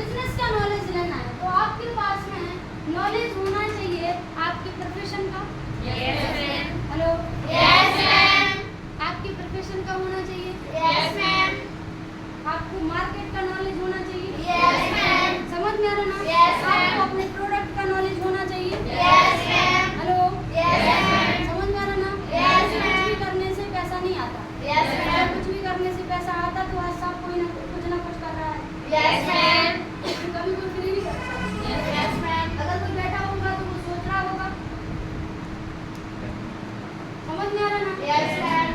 Business का knowledge लेना है तो आपके पास में नॉलेज होना चाहिए आपके प्रोफेशन का। Yes ma'am. Hello. Yes ma'am. आपके प्रोफेशन का होना चाहिए। Yes ma'am. आपको मार्केट का नॉलेज होना चाहिए। Yes ma'am. समझ में आ रहा ना? Yes, ma'am. आपको अपने प्रोडक्ट का नॉलेज होना चाहिए। Yes ma'am. Hello. Yes ma'am. समझ में आ रहा ना? Yes, कुछ ma'am. भी करने से पैसा नहीं आता। Yes, अगर ma'am. कुछ भी करने से पैसा आता तो आज सब कोई ना कुछ कर रहा है। Yes ma'am. कभी कोई फ्री नहीं करता। Yes ma'am. अगर कोई बैठा होगा तो वो सोच रहा होगा। समझ में आ रहा ना? Yes ma'am.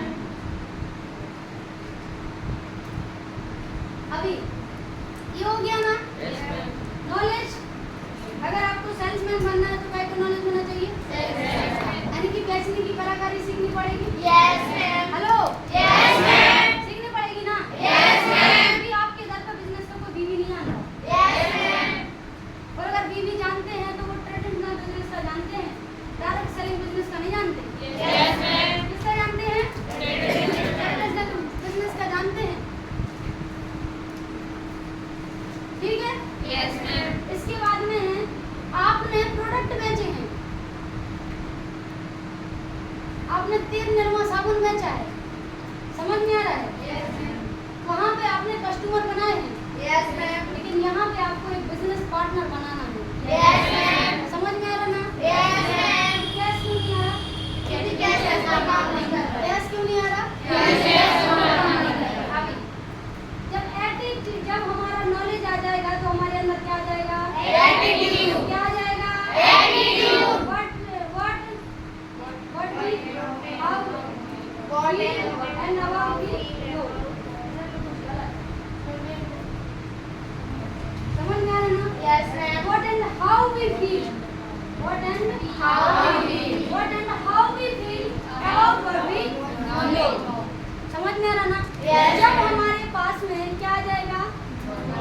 अभी ये हो गया ना यस मैम। नॉलेज। अगर आपको सेल्समैन बनना है तो क्या का नॉलेज होना चाहिए? यानी कि बेचने की कलाकारी सीखनी पड़ेगी। Yes ma'am. Hello. Yes ma'am. सीखनी पड़ेगी ना? Yes ma'am. अभी आपके घर का बिजनेस का कोई बीवी नहीं जानता। Yes ma'am. और अगर बीवी जानते हैं तो वो ट्रेडिशनल बिजनेस का जानते हैं, डायरेक्ट सेलिंग बिजनेस का नहीं जानते। Yes ma'am. किसका जानते हैं? ट्रेडिशनल बिजनेस का जानते हैं। ठीक है। Yes ma'am. इसके बाद में है आपने प्रोडक्ट बेचे हैं। आपने तेल निरमा साबुन बेचा है। समझ में आ रहा है? Yes ma'am. वहाँ पे आपने कस्टमर बनाए हैं। Yes ma'am. लेकिन यहाँ पे आपको एक बिजनेस पार्टनर बनाना है। Yes ma'am. समझ में आ रहा ना? Yes ma'am. कैश क्यों नहीं आ रहा? क्योंकि कैश ऐसा काम नहीं कर रहा है। कैश क्यों नहीं आ रहा? क्योंकि कैश काम नहीं कर रहा है। अभी जब हमारा नॉलेज आ जाएगा तो हमारे अंदर क्या आ जाएगा? Attitude. क्या आ जाएगा? Attitude. What we how What we and and how we do. समझ में आ रहा ना? Yes, ma'am. What and how we feel. What and How we feel. What and how we feel about what we know. समझ में आ रहा ना? Yes. जब हमारे पास में क्या आ जाएगा?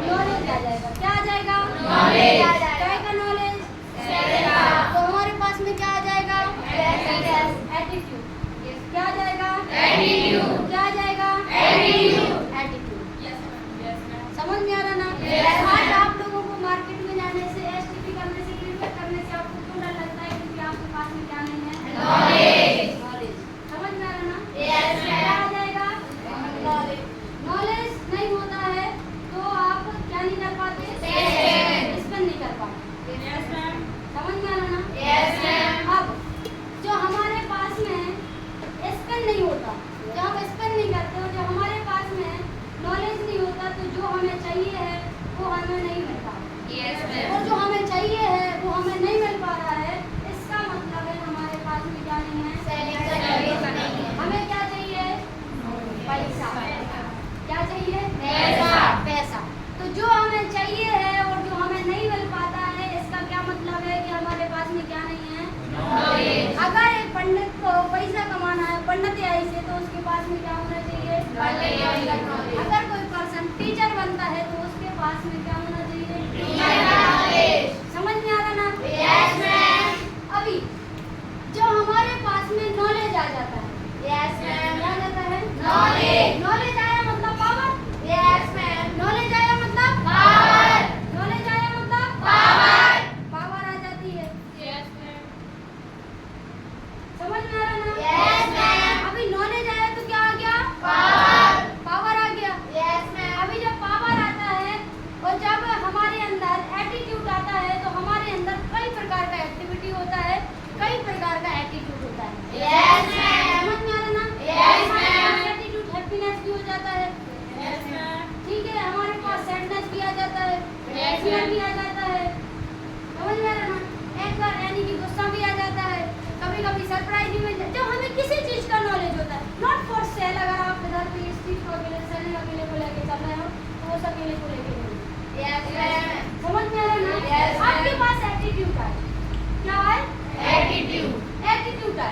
नॉलेज आ जाएगा। क्या आ जाएगा? Knowledge आ जाएगा। क्या का नॉलेज? Self-का। तो हमारे पास में क्या आ जाएगा? Yes. एटीट्यूड। क्या आ जाएगा? Attitude. क्या आ जाएगा? Attitude. Attitude. Yes, ma'am. Yes, ma'am. समझ में आ रहा ना? Yes, ma'am. आज आप लोगों को मार्केट में जाने से, एसटीपी करने से, प्रीपेड करने से आपको क्यों डर लगता है? क्योंकि आपके पास में क्या नहीं है? Knowledge. नॉलेज। समझ में आ रहा ना? Yes, ma'am. क्या आ जाएगा? Knowledge. नॉलेज नहीं होता है तो आप क्या नहीं कर पाते? स्पेंड नहीं कर पाते। Yes, ma'am. समझ में आ रहा ना? Yes, ma'am. अब जो हमारे पास में स्पेंड नहीं होता, जब हम स्पेंड नहीं करते और जब हमारे पास में नॉलेज नहीं होता तो जो हमें चाहिए है वो हमें नहीं मिलता। Yes, और ma'am. जो हमें चाहिए है वो हमें नहीं मिल पा रहा है, इसका मतलब है हमारे पास में क्या नहीं है? Selling का knowledge नहीं है। हमें क्या चाहिए? पैसा। क्या चाहिए? पैसा। पैसा। तो जो हमें चाहिए है और जो हमें नहीं मिल पाता है, इसका क्या मतलब है कि हमारे पास में क्या नहीं है? Knowledge. अगर एक पंडित को पैसा कमाना है पंडित आई से तो उसके पास में क्या होना चाहिए? Knowledge. अगर कोई पर्सन टीचर बनता है तो उसके पास में क्या होना चाहिए? Knowledge. समझ में आ रहा ना? Yes, ma'am. अभी जो हमारे पास में नॉलेज आ जाता है, Yes, ma'am. क्या आ जाता है? Knowledge. नॉलेज आया मतलब पावर। Yes, ma'am. नॉलेज आया मतलब Power. नॉलेज आया मतलब Power. पावर आ जाती है। Yes, ma'am. समझ में आ रहा ना? Yes, ma'am. अभी नॉलेज आया तो क्या आ गया? Power. पावर आ गया। Yes, ma'am. अभी जब पावर आता है और जब हमारे अंदर एटीट्यूड आता है तो हमारे अंदर कई प्रकार का एक्टिविटी होता है, कई प्रकार का एटीट्यूड होता है। Yes, ma'am. समझ में आ रहा ना? Yes, हमारे ma'am. पास एटीट्यूड हैप्पीनेस भी हो जाता है। Yes, ma'am. ठीक है, हमारे पास सैडनेस भी आ जाता है, Yes, fear ma'am. भी आ जाता है। समझ में आ रहा ना? एक बार यानी कि गुस्सा भी आ जाता है, कभी कभी सरप्राइज भी मिल जाता है। जब हमें किसी चीज का नॉलेज होता है, नॉट फॉर सेल, अगर आप घर पे इस चीज को अकेले सेलिंग अकेले को लेके चल रहे हो तो उस अकेले को लेके नहीं। Yes, ma'am. समझ में आ रहा ना? Yes, ma'am. आपके पास एटीट्यूड है। क्या है? Attitude. एटीट्यूड है।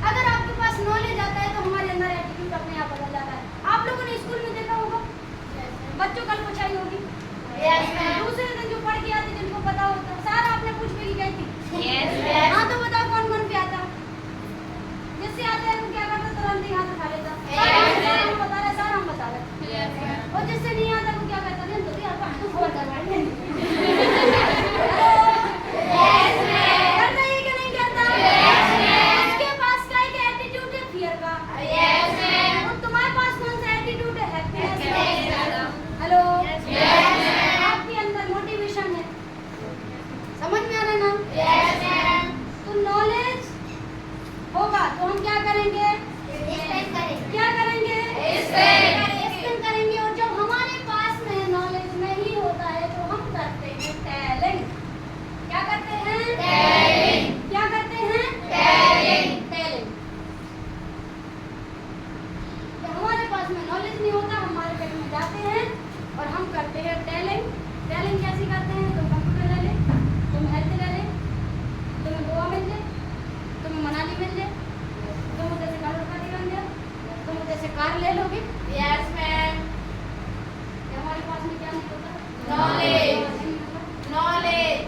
अगर आपके पास नॉलेज आता है तो हमारे अंदर एटीट्यूड अपने आप बदल जाता है। आप लोगों ने स्कूल में देखा होगा बच्चों कल पुछाई होगी, Yes, ma'am. दूसरे दिन जो पढ़ के आते जिनको पता होता सारा आपने पूछ के गई थी। Yes, ma'am. हाँ तो बताओ कौन कौन पे आता? जिससे आता है वो क्या करता? तुरंत ही हाथ उठा लेता। Yes, सारा ma'am. हम बता रहे, सारा हम बता रहे। Yes, ma'am. और जिससे नहीं आता वो क्या करता? नहीं तो यार तू खबर करवा करते हैं टैलेंट। टैलेंट कैसे करते हैं? तुम कंप्यूटर ले ले, तुम हेल्थ ले ले, तुम्हें गोवा मिल जाए, तुम्हें मनाली मिल जाए, तुम उधर से करोड़पति बन जाओ, तुम उधर से कार ले लोगे। Yes, ma'am. हमारे पास में क्या नहीं होता? Knowledge. Knowledge.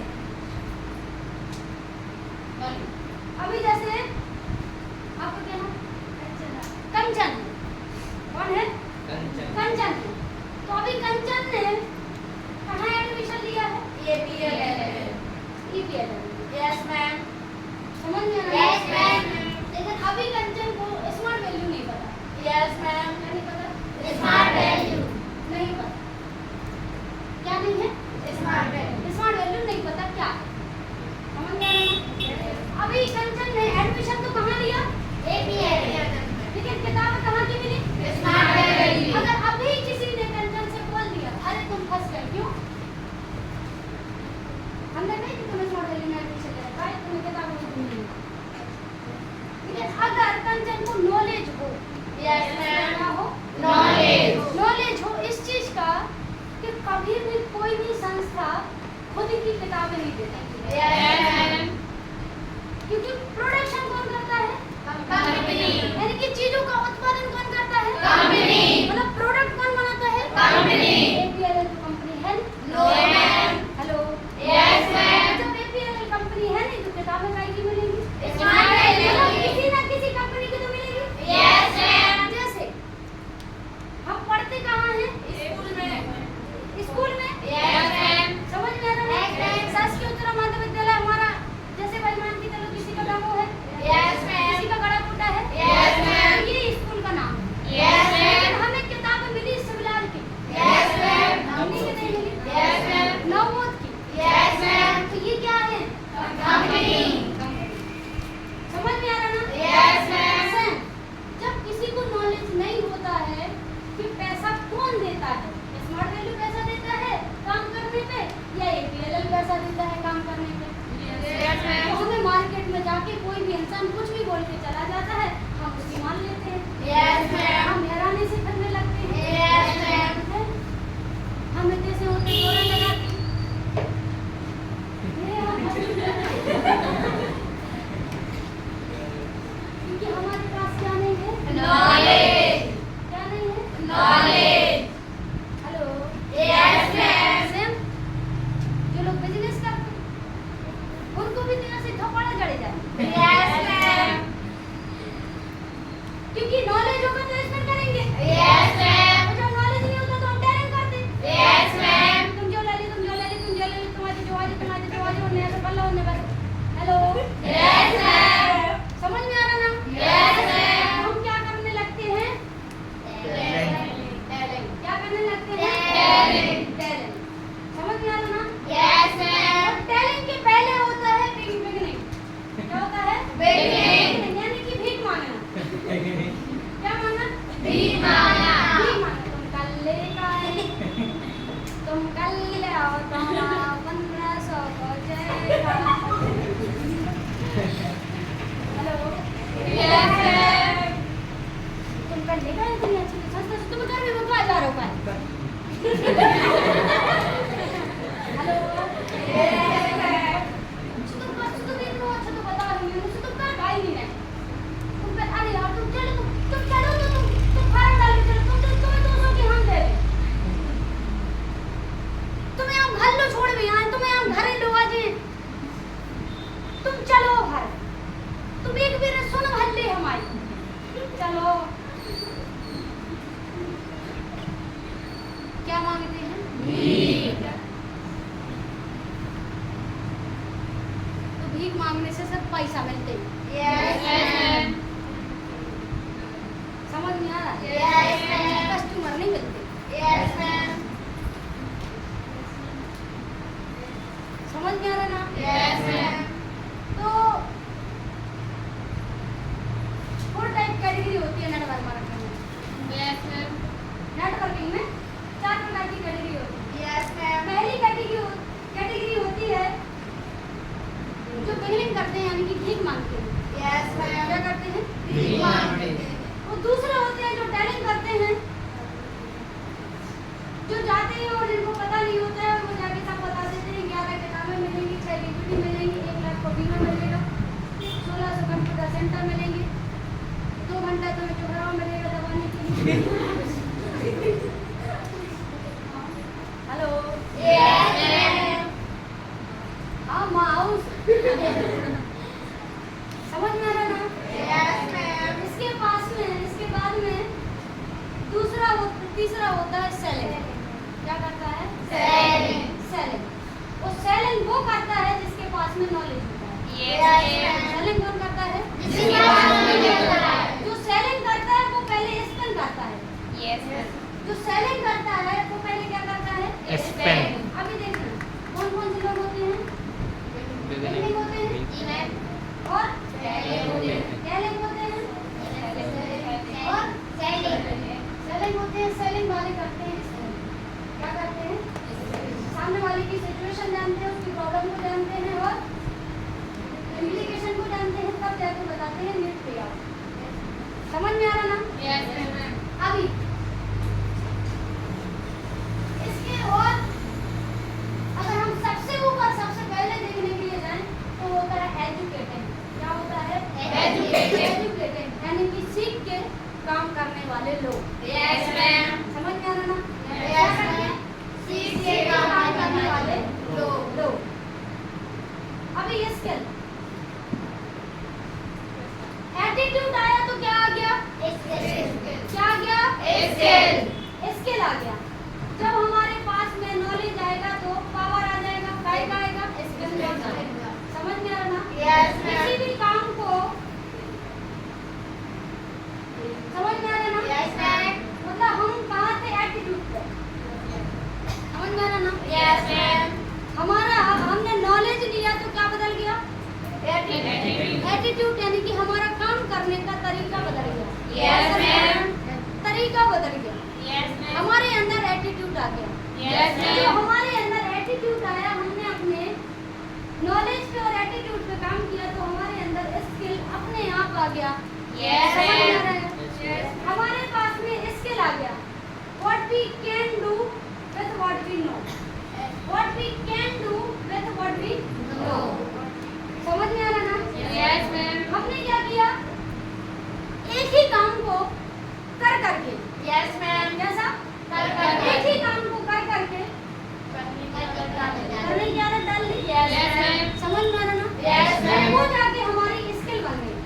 अभी जैसे आपको क्या नाम? कंचन। कौन है? कंचन। तो अभी कंचन ने कहाँ एडमिशन लिया है? EPLL. EPLL। Yes, ma'am. समझ में आ रहा है? Yes, ma'am. लेकिन अभी कंचन को स्मार्ट वैल्यू नहीं पता। Yes, ma'am. क्या नहीं पता? Smart value. नहीं पता। क्या नहीं है? Smart value. स्मार्ट वैल्यू नहीं पता क्या है। समझ में आ रहा है? अभी कंचन ने एडमिशन तो कहाँ लिया? EPLL. लेकिन किताबें कहाँ की मिली? Smart value. अगर अभी किसी ने कंचन से बोल दिया अरे तुम फंस गए, क्यों? हमने नहीं कि तुम्हें स्मार्ट वैल्यू में एडमिशन ले रखा है, तुम्हें किताबों में क्यों नहीं? लेकिन अगर कंचन को नॉलेज हो, Yes, ma'am. क्या हो? Knowledge. नॉलेज हो इस चीज का कि कभी भी कोई भी संस्था खुद की किताबें नहीं देती, Yes, ma'am. क्योंकि प्रोडक्शन कौन करता है? Company. यानी कि चीजों का उत्पादन कौन करता है? Company. मतलब प्रोडक्ट कौन बनाता है? Company. APLL कंपनी है? No, ma'am. Hello. Yes, ma'am. जब APLL कंपनी है नहीं तो किताबें काहे की मिलेंगी? Smart value. मतलब किसी ना किसी कंपनी की तो मिलेगी। Yes, ma'am. जैसे हम पढ़ते कहाँ हैं? School में. स्कूल में। Yes, ma'am. समझ में आ रहा है? Yes, ma'am. शासकीय उच्चतर माध्यमिक विद्यालय हमारा जैसे भाई मान के चलो किसी का डामो है, Yes, ma'am. किसी का गड़ा फूटा है, Yes, ma'am. ये स्कूल का नाम है। Yes, लेकिन ma'am. हमें किताब मिली सिविलाल की, Yes, ma'am. हमने की नहीं मिली, Yes, ma'am. नवोद की। Yes, ma'am. तो ये क्या है? Company. समझ में आ रहा ना? Yes, ma'am. Listen, जब किसी को नॉलेज नहीं होता है कि पैसा कौन देता है, स्मार्ट वैल्यू पैसा देता है काम करने पे या APLL पैसा देता है काम करने पे? Yes, तो ma'am. हमें मार्केट में जाके कोई भी इंसान कुछ भी बोल के चला जाता है, हम उसकी मान लेते हैं। Yes, ma'am. हम हैरानी से करने लगते हैं। Yes, ma'am. हैं? हम जैसे होते जोड़ा लगाते ये हम क्योंकि हमारे पास क्या नहीं है? Knowledge. क्या नहीं है? Knowledge. Hello. Yes, ma'am. Same जो लोग बिजनेस करते हैं उनको भी तो ऐसे थप्पड़ जड़े जाए, Yes, ma'am. क्योंकि नॉलेज होगा तो इसमें करेंगे। Yes, ma'am. और जब नॉलेज नहीं होता तो हम टैलेंट करते। Yes, ma'am. तुम जो ले ली, तुम जो ले ली, तुम जो ले ली, तुम्हारी जो आज, तुम्हारी जो आज, उन्हें ऐसे बल्ला उन्हें बस। हेलो। Yes, ma'am. समझ में आ रहा ना? Yes, ma'am. हम क्या करने लगते हैं? Talent. क्या करने लगते हैं? Talent. टैलेंट। समझ में आ रहा ना? Yes, और ma'am. टैलेंट के पहले होता है बिगिनिंग। क्या होता है? Beginning. यानी कि भीख मांगना। क्या मांगना? भीख मांगना. भीख मांगना। तुम कल लेकर आए, तुम कल ले आओ, तुम्हारा 1500 को जाएगा। हेलो। Yes, ma'am. तुम कल लेकर आए, तुम अच्छे से सस्ते से, तुम्हें घर में मंगवा जा रहा हो हेलो। Yes, ma'am. अच्छा तो देख लो, अच्छा तो बता रही हूँ, मुझसे तुम कर भाई नहीं रहे। तुम कर अरे यार तुम चलो तो तुम फार्म डाल के चलो, तुम्हें 200 की हम दे रहे। तुम्हें हम घर लो छोड़ भी आए, तुम्हें हम घरे लो आज, तुम चलो घर, तुम एक भी सुनो हल्ले हमारी, चलो। क्या मांगते हैं? भीख. तो भीख मांगने से सब पैसा मिलते हैं। Yes, ma'am. समझ में आ रहा है? Yes, ma'am. कस्टमर नहीं मिलते। Yes, ma'am. समझ में आ रहा है ना? Yes, ma'am. तो 4 टाइप कैटेगरी होती है नेटवर्क मार्केटिंग में। Yes, ma'am. नेटवर्किंग में 4 प्रकार की कैटेगरी होती है। Yes, ma'am. पहली कैटेगरी होती है जो बिलिंग करते हैं, यानी कि भीख मांगते हैं। Yes, क्या ma'am. करते हैं? भीख मांगते हैं. और दूसरे होते हैं जो टैलेंट करते हैं, जो जाते हैं और इनको सेंटर मिलेंगे, 2 घंटा तुम्हें चुपराव मिलेगा दबाने के लिए। हेलो, हाँ माउस, समझ में आ रहा ना? इसके बाद में तीसरा होता है सेलिंग। क्या करता है? सेलिंग। वो सेलिंग वो करता है जिसके पास में नॉलेज होता है। सेलिंग कौन करता है? जो सेलिंग करता है वो पहले स्पेल करता है। जो सेलिंग करता है वो पहले क्या करता है? स्पेल। अभी देखना कौन कौन से लोग होते हैं? बिगिनिंग होते हैं और टेलिंग होते हैं और सेलिंग होते हैं। सेलिंग वाले करते हैं स्पेल। क्या करते हैं? सामने वाले की सिचुएशन जानते हैं, उसकी प्रॉब्लम को जानते हैं और इम्प्लीकेशन को जानते हैं, तब जाके बताते हैं नीड पे आओ। समझ में आ रहा ना? अभी इसके और अगर हम सबसे ऊपर सबसे पहले देखने के लिए जाएं तो होता है एजुकेटेड। क्या होता है? एजुकेटेड यानी कि सीख के काम करने वाले लोग। समझ में आ रहा ना? क्या करते हैं? सीख के काम करने वाले लोग। अभी ये स्किल एटीट्यूड आया तो क्या आ गया? क्या आ गया? स्किल आ गया। जब हमारे पास में नॉलेज आएगा तो पावर आ जाएगा। काय का आएगा? स्किल का आएगा। समझ में आ रहा ना? किसी भी काम को समझ में आ रहा ना? मतलब हम कहाँ थे? एटीट्यूड पे। समझ में आ रहा ना? हमने नॉलेज लिया तो क्या बदल गया? एटीट्यूड यानी कि हमारा काम करने का तरीका बदल गया। तरीका बदल गया। हमारे अंदर एटीट्यूड आ गया। जो हमारे अंदर एटीट्यूड आया, हमने अपने नॉलेज पे और एटीट्यूड पे काम किया तो हमारे अंदर स्किल अपने आप आ गया। समझ में आ रहा है? हमारे पास में स्किल आ गया। What we can do with what we know. What we can do with what we know. समझ में आ रहा ना? हमने क्या किया? एक ही काम को कर करके। कैसा? एक ही काम को कर करके करने की आदत डाल ली। समझ में आ रहा ना? वो जाके हमारी स्किल बन गई।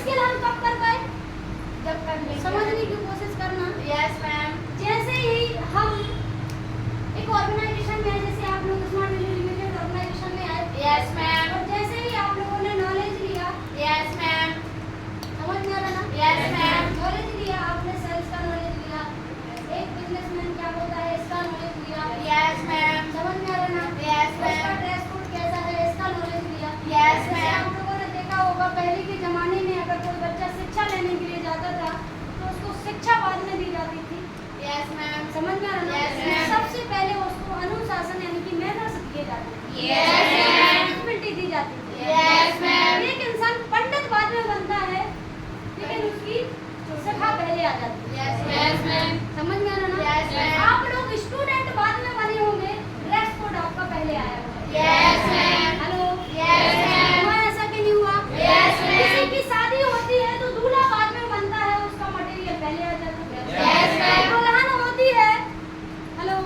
स्किल हम कब कर पाए? जब करने समझने की कोशिश करना। जैसे ही हम एक ऑर्गेनाइजेशन में आए, जैसे आप लोग स्मार्ट वैल्यू लिमिटेड ऑर्गेनाइजेशन में आए और जैसे ही आप लोगों ने नॉलेज लिया, समझ में आ रहा ना? नॉलेज लिया, आपने सेल्स का नॉलेज लिया, एक बिजनेसमैन क्या होता है इसका नॉलेज लिया। समझ में आ रहा ना? उसका ड्रेस कोड कैसा है इसका नॉलेज लिया। जैसे आप लोगों ने देखा होगा पहले के जमाने में अगर कोई बच्चा शिक्षा लेने के लिए जाता था तो उसको शिक्षा बाद में दी जाती थी। समझ में आ रहा ना? सबसे पहले उसको अनुशासन यानी कि मैनर्स दिए जाते थे, दी जाती थी। एक इंसान पंडित बाद में बनता है लेकिन उसकी शिक्षा पहले आ जाती है। समझ में आ रहा ना? आप लोग स्टूडेंट बाद में बने होंगे, ड्रेस कोड आपका पहले आया होगा। हेलो, हुआ ऐसा कि नहीं हुआ? किसी की शादी होती है तो दूल्हा बाद में बनता है, उसका मटेरियल पहले आ जाता है। दुल्हन होती है, हेलो,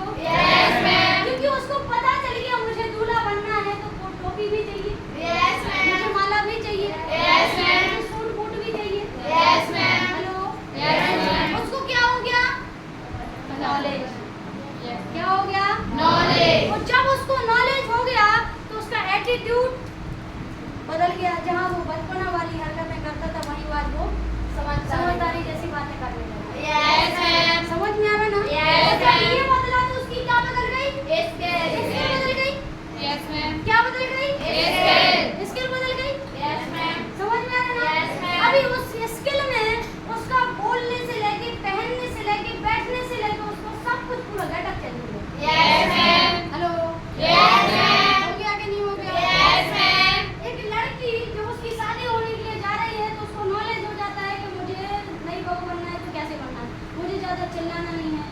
क्योंकि उसको पता चल गया मुझे दूल्हा बनना है तो टोपी भी चाहिए, मुझे माला भी चाहिए, मुझे सूट बूट भी चाहिए। हेलो, उसको क्या हो गया? नॉलेज। क्या हो गया? और जब उसको नॉलेज हो गया तो उसका एटीट्यूड बदल गया। जहाँ वो बचपना वाली हरकतें करता था वहीं आज वो समझदारी जैसी बातें करने लगा। समझ में आ रहा ना? और जब ये बदला तो उसकी क्या बदल गई? स्किल बदल गई। क्या बदल गई? स्किल बदल गई। समझ में आ रहा ना? अभी उस स्किल में उसका बोलने से लेके, पहनने से लेके, बैठने से लेके उसको सब कुछ पूरा गेटअप चेंज हो गया। हेलो, हो गया कि नहीं हो गया? एक लड़की जो उसकी शादी होने के लिए जा रही है तो उसको नॉलेज हो जाता है कि मुझे नई बहू बनना है तो कैसे बनना है, मुझे ज्यादा चिल्लाना नहीं है,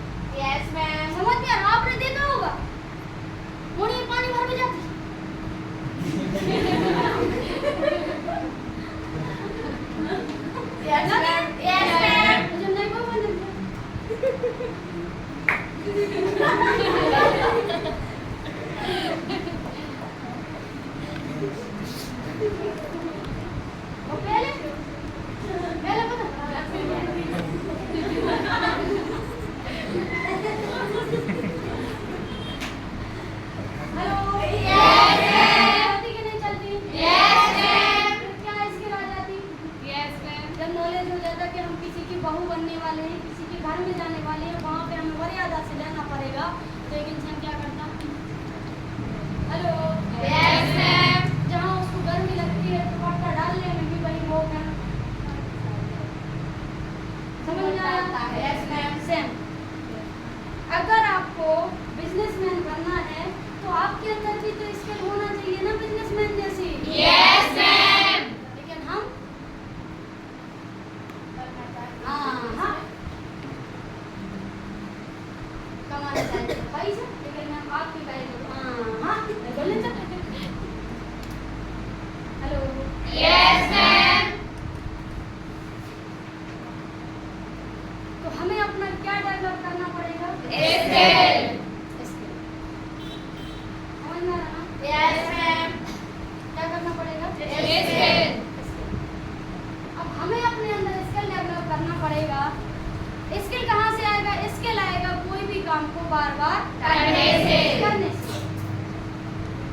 बार बार करने से।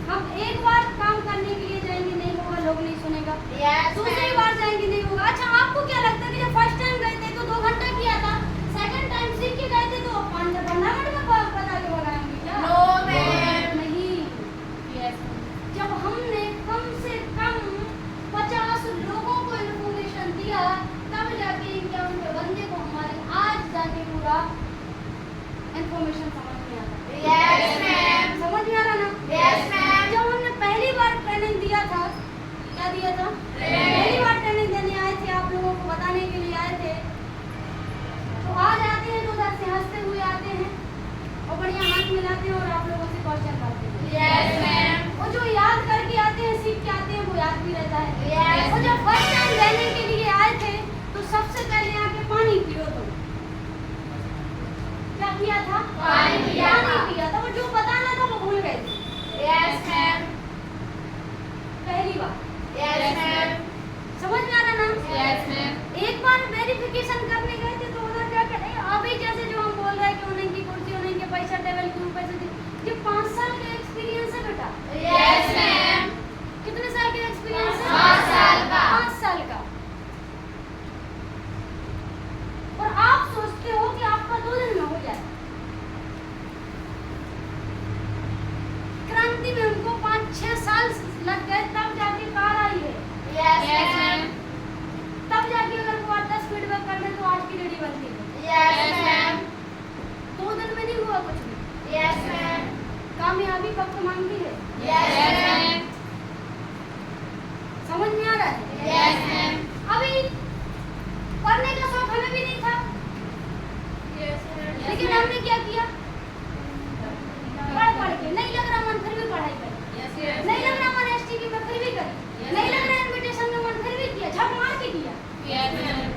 हम एक बार काम करने के लिए जाएंगे, नहीं होगा, लोग नहीं सुनेगा। Yes, दूसरी ma'am. बार जाएंगे, नहीं होगा। अच्छा, आपको क्या लगता है कि जब फर्स्ट टाइम गए थे तो 2 घंटा किया था, सेकंड टाइम सीख के गए थे तो 15 मिनट में बता के भगाएंगे क्या? No, ma'am. नहीं। Yes. जब हमने कम से कम 50 लोगों को इन्फॉर्मेशन दिया, तब जाके क्या उनके बंदे को हमारे आज जाके पूरा इन्फॉर्मेशन समझ में आता है। Yes, ma'am. समझ में आ रहा ना? Yes, ma'am. जब हमने पहली बार ट्रेनिंग दिया था, क्या दिया था? पहली बार ट्रेनिंग देने आए थे, आप लोगों को बताने के लिए आए थे, तो आज आते हैं तो उधर से हंसते हुए आते हैं और बढ़िया हाथ मिलाते हैं और आप लोगों से क्वेश्चन करते हैं। Yes, ma'am. और जो याद करके आते हैं, सीख के आते हैं, वो याद भी रहता है। Yes. और जब फर्स्ट टाइम लेने के लिए आए थे तो सबसे पहले आके पानी पियो तुम। क्या किया था? पानी पिया था। पानी पिया था, और जो बताना था वो भूल गए थे Yes, ma'am. पहली बार। Yes, ma'am. समझ में आ रहा ना? Yes, ma'am. एक बार वेरिफिकेशन करने गए थे तो उधर क्या करे, अभी जैसे जो हम बोल रहे हैं कि उन्हीं की कुर्सी, उन्हीं के पैसा, टेबल के ऊपर से ये 5 साल का एक्सपीरियंस है बेटा। Yes, ma'am. कितने साल का एक्सपीरियंस है? 5 साल का। 5 साल का। और आप सोचते हो कि आपका 2 दिन में हो जाए। क्रांति में हमको 5-6 साल लग गए, तब जाके कार आई है। Yes, ma'am. तब जाके अगर वो 10 फीडबैक कर ले तो आज की रेडी बनती है। Yes, ma'am. 2 दिन में नहीं हुआ कुछ भी। Yes, ma'am. कामयाबी वक्त मांगती है। Yes, ma'am. समझ में आ रहा है? Yes, ma'am. अभी पढ़ने का शौक हमें भी नहीं था, Yes, ma'am. लेकिन हमने क्या किया? पढ़ के नहीं लग रहा मन, फिर भी पढ़ाई करी। Yes, yes. नहीं लग रहा मन एसटी की में, फिर भी करी। नहीं लग रहा इनविटेशन में मन, फिर भी किया, झक मार के किया। Yes, ma'am.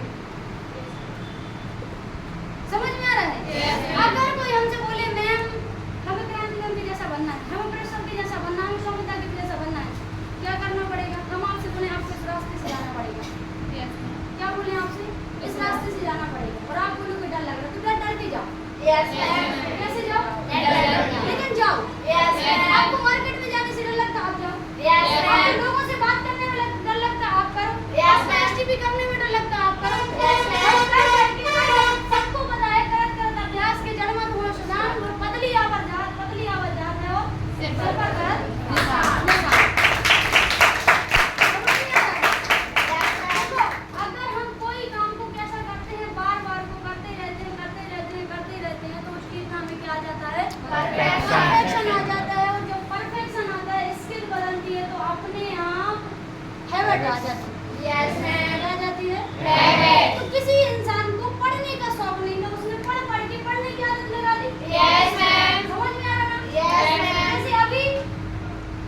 समझ में आ रहा है? Yes, ma'am. अगर कोई हमसे बोले मैम हमें क्रांति मैम के जैसा बनना है, हमें प्रेसर के जैसा बनना है, हमें सौमिता के जैसा बनना है, क्या करना पड़ेगा? हम आपसे बोले आपको इस रास्ते से जाना पड़ेगा। Yes, ma'am. क्या बोले आपसे? इस रास्ते से जाना पड़ेगा। और आप बोलोगे डर लग रहा है, तो डर के जाओ। Yes, ma'am. कैसे जाओ? डर के जाओ। लेकिन जाओ। Yes, ma'am. आपको मार्केट में जाने से डर लगता, आप जाओ। Yes, आपको ma'am. लोगों से बात करने में डर लगता, आप करो। Yes, आपको ma'am. एसटीपी करने में डर लगता, आप करो। Yes, ma'am. और कर करके सबको पता है, करत अभ्यास के जड़ मत हो सुदान, और पतली आवाज है और सिर सिर पर कर निशान। देखो, अगर हम कोई काम को कैसा करते हैं, बार-बार को करते रहते हैं, तो उसकी हमें क्या आ जाता है? परफेक्शन आ जाता है। और जब परफेक्शन आता है, स्किल बदलती है, तो अपने आप हैबिट आ जाती है। Yes, ma'am. क्या आ जाती है? Habit. तो किसी इंसान को पढ़ने का शौक नहीं है, उसने पढ़ के पढ़ने की आदत लगा ली। Yes, ma'am. समझ में आ रहा ना? Yes, ma'am. जैसे अभी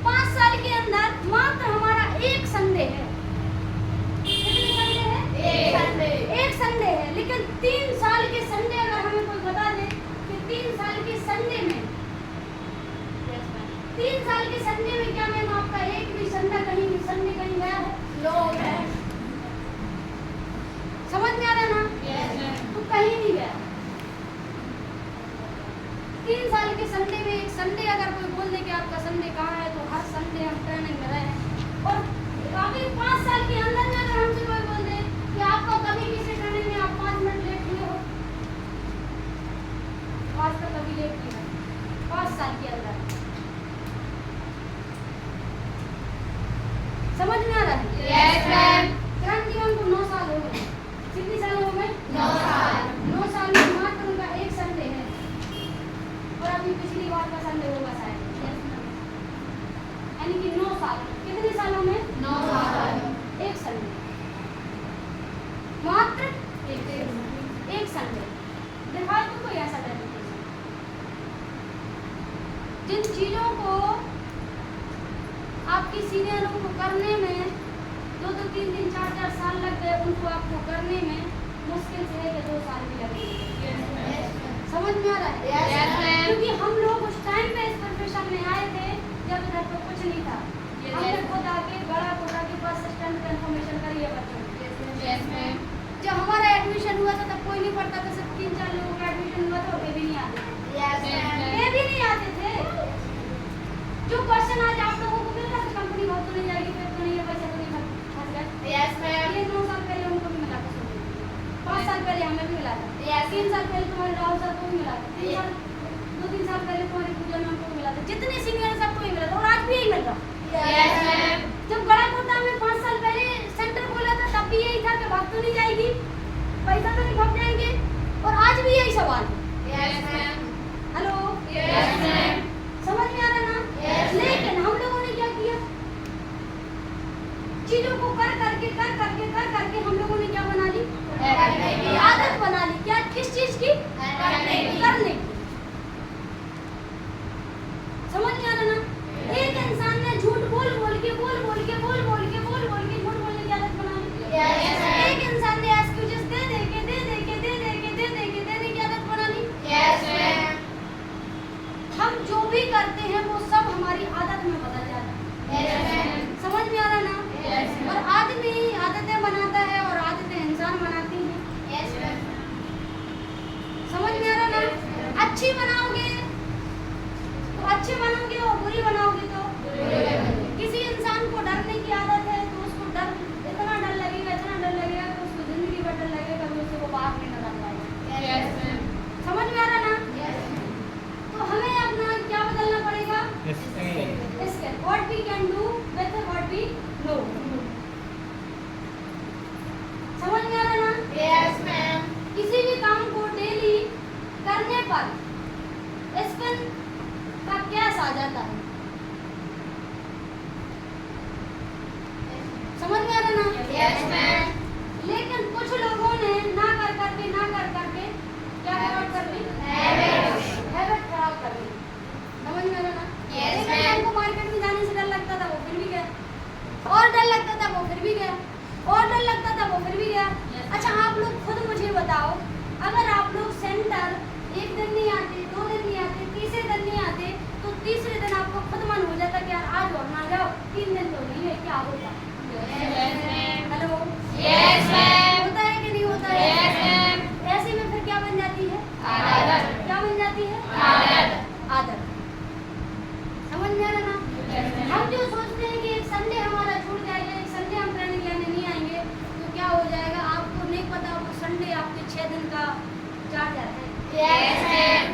5 साल के अंदर मात्र हमारा एक संडे है। कितने संडे है? एक संडे। एक संडे है, लेकिन 3 साल के संडे अगर हमें कोई बता दे कि 3 साल के संडे में 3 साल के संडे में क्या मैम आपका एक भी संडे कहीं गया है? No, ma'am. समझ में आ रहा ना? Yes, ma'am. तो कहीं नहीं गया। 3 साल के संडे में एक संडे अगर कोई बोल दे कि आपका संडे कहाँ है, तो हर संडे हम ट्रेनिंग में रहे हैं। और अभी 5 साल के अंदर में अगर हमसे कोई बोल दे कि आपको कभी किसी ट्रेनिंग में आप 5 मिनट लेट हुए हो, आज तक कभी लेट नहीं हुए 5 साल के अंदर। समझ में आ रहा है? Yes, ma'am. क्रांति मैम को 9 साल हो गए। कितने साल हो गए? 9 साल। 9 साल में मात्र उनका एक संडे है, और अभी पिछली बार का संडे होगा शायद। यानी कि 9 साल। कितने सालों में? 9 साल। एक संडे, मात्र एक संडे। दिखाओ तो कोई ऐसा डेडिकेशन। जिन चीजों को आपकी सीनियरों को करने में 2-2, 3-3, 4-4 साल लग गए, उनको आपको करने में मुश्किल से है कि 2 साल भी लगे। समझ में आ रहा है? Yes, ma'am. क्योंकि हम लोग उस टाइम पे इस प्रोफेशन में आए थे जब इधर पे कुछ नहीं था। हमने खुद आके बड़ा कोटा के पास सिस्टम का इन्फॉर्मेशन करी है बच्चों को। Yes, ma'am. जब हमारा एडमिशन हुआ था तब कोई नहीं पढ़ता था, सिर्फ 3-4 लोगों का एडमिशन हुआ था और वे भी नहीं आते थे। Yes, ma'am. राव सर को भी मिला था, 2-3 साल पहले तुम्हारी पूजा मैम को मिला था, जितने सीनियर है सबको ही मिला था और आज भी यही मिल रहा। Yes ma'am. जब बड़ा कोटा में 5 साल पहले सेंटर खोला था तब भी यही था कि भाग तो नहीं जाएगी, पैसा तो नहीं भाग जाएंगे, और आज भी यही सवाल है। Yes ma'am. Hello, yes ma'am. समझ में आ रहा ना? Yes. लेकिन हम लोगों ने क्या किया, चीजों को कर करके हम लोगों ने क्या बना ली, आदत बना ली। क्या, किस चीज की? करने की। समझ में आ रहा ना? एक इंसान ने झूठ बोल के झूठ बोलने की आदत बना ली। Yes. एक इंसान ने एक्सक्यूजेस दे के देने की आदत बना ली। Yes ma'am. हम जो भी करते हैं वो सब हमारी आदत में बदल जाता है। Yes ma'am. समझ में आ रहा ना? Yes. और आदमी आदतें बनाता है और आदतें इंसान बनाती हैं। Yes ma'am. समझ में आ रहा ना? अच्छी बनाओगे तो अच्छे बनोगे और बुरी बनाओगे तो किसी इंसान को डरने की आदत है तो उसको इतना डर लगेगा कि उसको जिंदगी भर डर लगेगा, कभी उससे वो बाहर नहीं निकल पाएगा। Yes ma'am. समझ में आ रहा ना? यस। तो हमें अपना क्या बदलना पड़ेगा? Yes. Skill, what we can do with what we know. समझ में आ रहा ना? Yes ma'am. किसी भी काम को डेली करने पर स्किल का कैश आ जाता है। समझ में आ रहा ना? Yes ma'am. लेकिन कुछ लोगों ने ना कर करके क्या खराब कर ली? हैबिट खराब कर ली। समझ में आ रहा ना? Yes, लेकिन ma'am. हमको मार्केट में जाने से डर लगता था, वो फिर भी गया, और डर लगता था वो फिर भी गया, और डर लगता था वो फिर भी गया। अच्छा, आप लोग खुद मुझे बताओ, अगर आप लोग सेंटर एक दिन नहीं आते, 2 दिन नहीं आते, तीसरे दिन नहीं आते, तो तीसरे दिन आपको खुद मन हो जाता कि यार आज और ना जाओ, 3 दिन तो नहीं है, क्या होता? Yes ma'am. Hello, yes ma'am. होता है कि नहीं होता है? Yes ma'am. ऐसे में फिर क्या बन जाती है? आदत। क्या बन जाती है? आदत। समझ में आ रहा ना? हम जो सोचते हैं कि एक संडे हमारा छूट जाएगा, एक संडे हम ट्रेनिंग लेने नहीं आएंगे, तो क्या हो जाएगा? आपको नहीं पता वो संडे आपके 6 दिन का चार्जर है। Yes ma'am.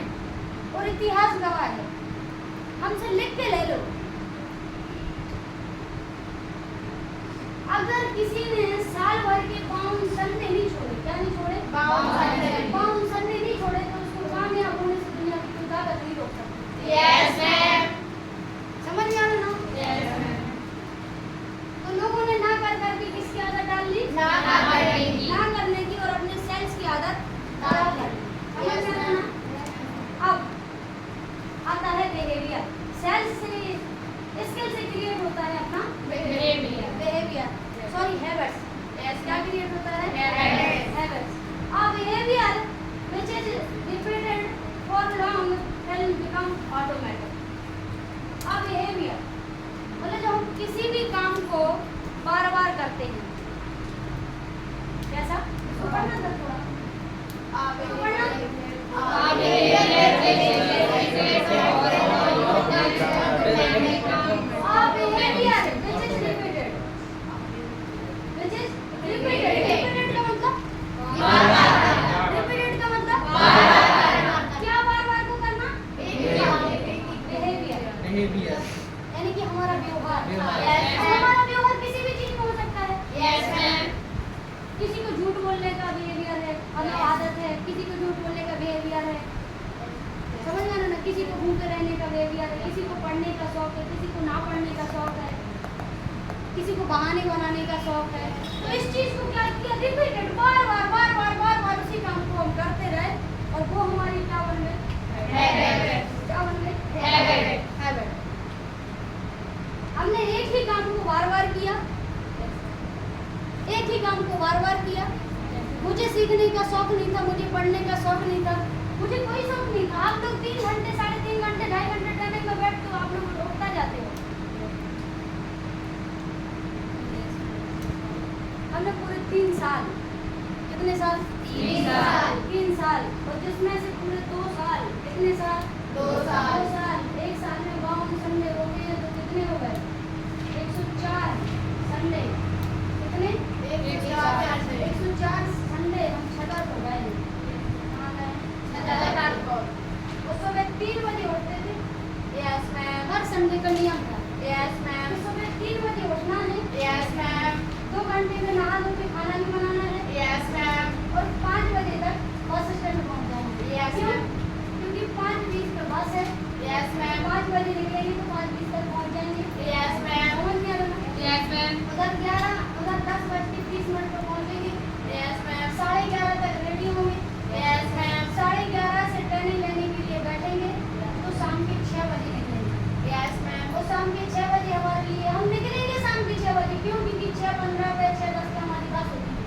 और इतिहास गवाह है, हमसे लिख के ले लो। अगर किसी ने साल भर के बाउंड संडे नहीं छोड़े, क्या नहीं छोड़े? बाउंड संडे नहीं छोड़े, तो उसको कामयाब होने से दुनिया की कोई ताकत नहीं रोक सकती। Yes ma'am. समझ में आ रहा ना? Yes ma'am. तो लोगों ने ना कर करके किसकी आदत डाल ली? ना करने की। ना करने की, और अपने सेल्स की आदत डाल ली। समझ में आ रहा ना? अब आता है बिहेवियर। सेल्स से, स्किल से क्रिएट होता है अपना बिहेवियर, सॉरी हैबिट्स। क्या क्रिएट होता है? हैबिट्स। अब behaviour which is repeated for long will become automatic. अब बिहेवियर मतलब जब हम किसी भी काम को बार-बार करते हैं, कैसा? इसको पढ़ना था थोड़ा। Behaviour which is repeated repeated का मतलब रिपीटेड का मतलब क्या? बार-बार को करना। बिहेवियर यानी कि हमारा व्यवहार। हमारा व्यवहार किसी भी चीज में हो सकता है। Yes ma'am. किसी को झूठ बोलने का बिहेवियर है, मतलब आदत है, किसी को झूठ बोलने का बिहेवियर है। समझ में आ रहा ना? किसी को भूखे रहने का बिहेवियर है, किसी को पढ़ने का शौक है, किसी को ना पढ़ने का शौक है, किसी को बहाने बनाने का शौक है। तो इस चीज को क्या किया? रिपीटेड, बार बार उसी काम को हम करते रहे, और वो हमारी क्या बन गई? क्या बन गई? हैबिट। हमने एक ही काम को बार-बार किया, एक ही काम को बार-बार किया। मुझे सीखने का शौक नहीं था, मुझे पढ़ने का शौक नहीं था, मुझे कोई शौक नहीं था। आप लोग 3 घंटे, 3.5 घंटे, 2.5 घंटे ट्रेनिंग में बैठ तो आप लोग उठता जाते हो। हमने पूरे 3 साल, कितने साल? 3 साल, और जिसमें से पूरे 2 साल, कितने साल? 2 साल। 2 साल। 1 साल में बाउंड संडे हो गए तो कितने हो गए? 104 संडे। कितने? 104 संडे हम छतर हो गए। कहाँ गए? संडे का नियम था। Yes, तो ma'am. सुबह 3 बजे उठना है, Yes, ma'am. 2 घंटे में नहा धो के खाना भी बनाना है Yes, ma'am. और 5 बजे तक बस स्टैंड में पहुंच जाना है। Yes, क्यों? ma'am. क्योंकि 5:20 पर बस है, Yes, ma'am. 5 बजे निकलेंगे तो 5:20 तक पहुंच जाएंगे। Yes, ma'am. समझ में आ रहा है? Yes, ma'am. उधर 10:30 पर पहुंचेंगे, Yes, ma'am. 11:30 तक रेडी होंगे, Yes, ma'am. 11:30 से ट्रेनिंग लेने के लिए बैठेंगे तो शाम के 6 बजे निकलेंगे। Yes, ma'am. और शाम के 6 बजे हमारे लिए हम निकलेंगे शाम के 6 बजे, क्यों? क्योंकि 6:15 पे 6:10 पे हमारी बस होती है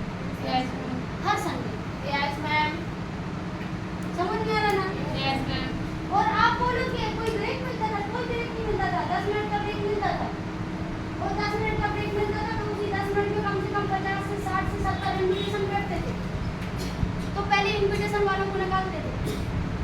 Yes, ma'am. हर संडे। Yes, ma'am. समझ में आ रहा ना? Yes, ma'am. और आप बोलो कि कोई ब्रेक मिलता था, कोई ब्रेक नहीं मिलता था, 10 मिनट का ब्रेक मिलता था। और 10 मिनट का ब्रेक मिलता था तो उसी 10 मिनट में कम से कम 50 से 60 से 70 इन्विटेशन करते थे। तो पहले इन्विटेशन वालों को निकालते थे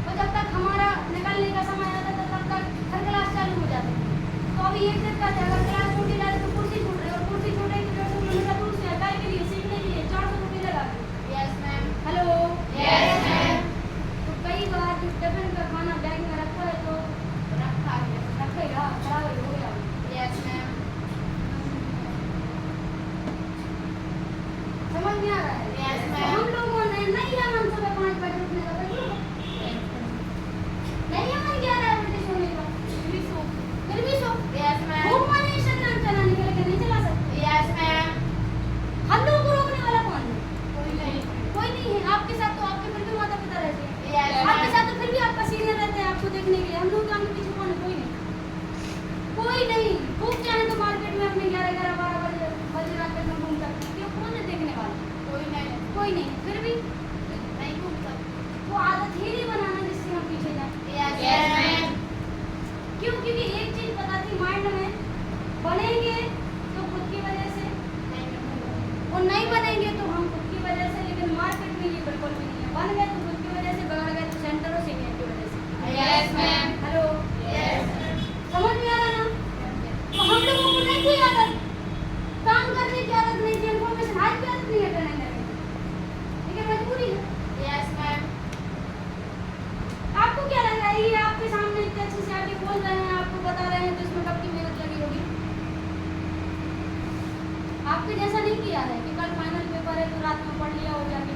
और जब तक हमारा निकालने का समय आता था तब तक हर क्लास चालू हो जाती थी। तो अभी एक दिन का अगर क्लास छूटी जा रही तो कुर्सी छूट रही, और कुर्सी छूटे तो 150 किलोमीटर दूर से हटाई के लिए सीखने के लिए 400 रुपये लगा के। Yes, ma'am. Hello. Yes, ma'am. तो कई बार जो टिफिन का खाना बैग में रखा है तो रखा है. रखेगा, खराब हो गया। Yes, ma'am. समझ में आ रहा है? Yes, तो ma'am. हम लोगों ने नहीं है मन सुबह 5 बजे उठने का, क्यों? नहीं है मन 11 बजे सोने का, फिर भी सो। Yes, ma'am. खूब मन है इंस्टाग्राम चलाने के, लेकिन नहीं चला सकते। Yes, ma'am. हम लोगों को रोकने वाला कौन है? कोई नहीं. कोई नहीं है। आपके साथ तो आपके फिर भी माता पिता रहते हैं, Yes, आपके ma'am. साथ तो फिर भी आपका सीनियर रहते हैं आपको देखने के लिए। हम लोग आगे पीछे कौन है? कोई नहीं, कोई नहीं। खूब चाहे तो मार्केट में अपने 11 12 बजे रात तक में घूम सकते हैं, क्यों? कौन है देखने वाला? कोई नहीं. कोई नहीं। फिर भी नहीं घूम सकते. वो आदत ही नहीं बनाना जिससे हम पीछे जाए। Yes, ma'am. क्यों? क्योंकि एक चीज पता थी माइंड में, बनेंगे तो खुद की वजह से नहीं घूम. और नहीं बनेंगे तो हम खुद की वजह से। लेकिन मार्केट में ये बिल्कुल भी नहीं है, बन गए तो खुद की वजह से, बिगड़ गए तो सेंटर और सीनियर की वजह से। Yes, ma'am. हेलो। Yes. समझ में आ रहा ना? तो हम लोगों को नहीं थी आदत, काम करने की आदत नहीं थी, इन्फॉर्मेशन आज भी आदत नहीं है ट्रेनिंग करने की, लेकिन मजबूरी है। Yes, ma'am. आपको क्या लग रहा है ये आपके सामने इतने अच्छे से आके बोल रहे हैं, आपको बता रहे हैं, तो इसमें कब की मेहनत लगी होगी? आपके जैसा नहीं किया है कि कल फाइनल पेपर है तो रात में पढ़ लिया हो गया कि